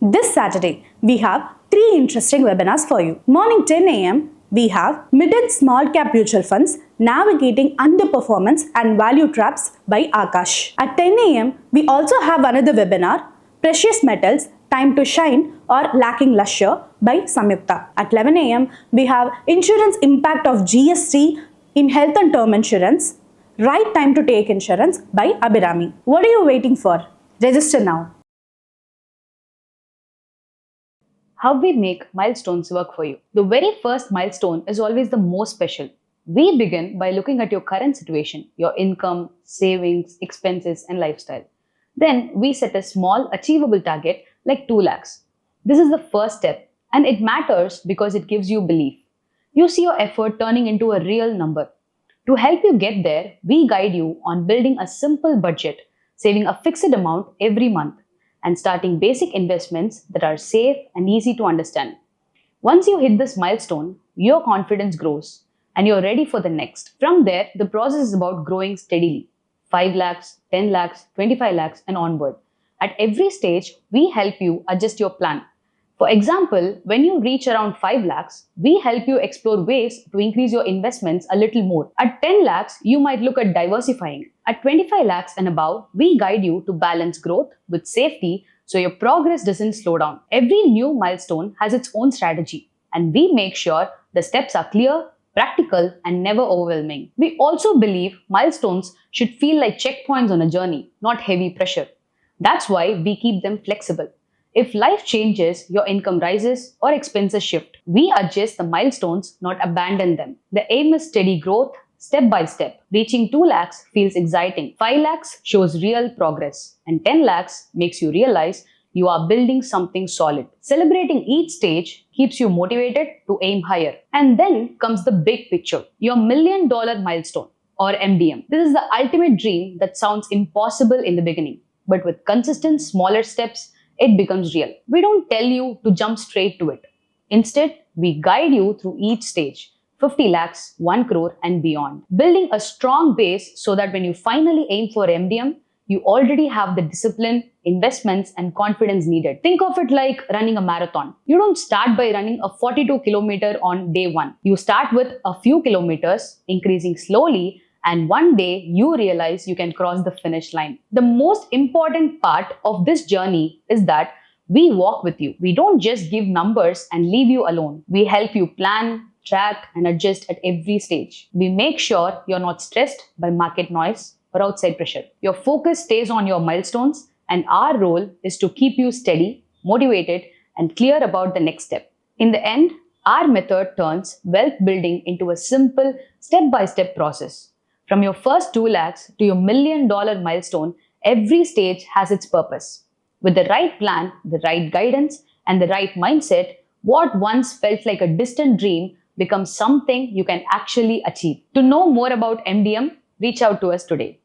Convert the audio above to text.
This Saturday, we have 3 interesting webinars for you. Morning 10 a.m., we have Mid and Small Cap Mutual Funds Navigating Underperformance and Value Traps by Akash. At 10 a.m., we also have another webinar, Precious Metals Time to Shine or Lacking Lustre by Samyukta. At 11 a.m., we have Insurance Impact of GST in Health and Term Insurance, Right Time to Take Insurance by Abhirami. What are you waiting for? Register now. How we make milestones work for you. The very first milestone is always the most special. We begin by looking at your current situation, your income, savings, expenses, and lifestyle. Then we set a small achievable target like 2 lakhs. This is the first step, and it matters because it gives you belief. You see your effort turning into a real number. To help you get there, we guide you on building a simple budget, saving a fixed amount every month, and starting basic investments that are safe and easy to understand. Once you hit this milestone, your confidence grows and you're ready for the next. From there, the process is about growing steadily. 5 lakhs, 10 lakhs, 25 lakhs and onward. At every stage, we help you adjust your plan. For example, when you reach around 5 lakhs, we help you explore ways to increase your investments a little more. At 10 lakhs, you might look at diversifying. At 25 lakhs and above, we guide you to balance growth with safety so your progress doesn't slow down. Every new milestone has its own strategy, and we make sure the steps are clear, practical, and never overwhelming. We also believe milestones should feel like checkpoints on a journey, not heavy pressure. That's why we keep them flexible. If life changes, your income rises, or expenses shift, we adjust the milestones, not abandon them. The aim is steady growth, step by step. Reaching 2 lakhs feels exciting. 5 lakhs shows real progress. And 10 lakhs makes you realize you are building something solid. Celebrating each stage keeps you motivated to aim higher. And then comes the big picture, your Million Dollar Milestone, or MDM. This is the ultimate dream that sounds impossible in the beginning. But with consistent smaller steps, it becomes real. We don't tell you to jump straight to it. Instead, we guide you through each stage, 50 lakhs, 1 crore and beyond. Building a strong base so that when you finally aim for MDM, you already have the discipline, investments and confidence needed. Think of it like running a marathon. You don't start by running a 42-kilometer on day 1. You start with a few kilometers, increasing slowly, and one day you realize you can cross the finish line. The most important part of this journey is that we walk with you. We don't just give numbers and leave you alone. We help you plan, track, and adjust at every stage. We make sure you're not stressed by market noise or outside pressure. Your focus stays on your milestones, and our role is to keep you steady, motivated, and clear about the next step. In the end, our method turns wealth building into a simple step-by-step process. From your first 2 lakhs to your $1 million milestone, every stage has its purpose. With the right plan, the right guidance, and the right mindset, what once felt like a distant dream becomes something you can actually achieve. To know more about MDM, reach out to us today.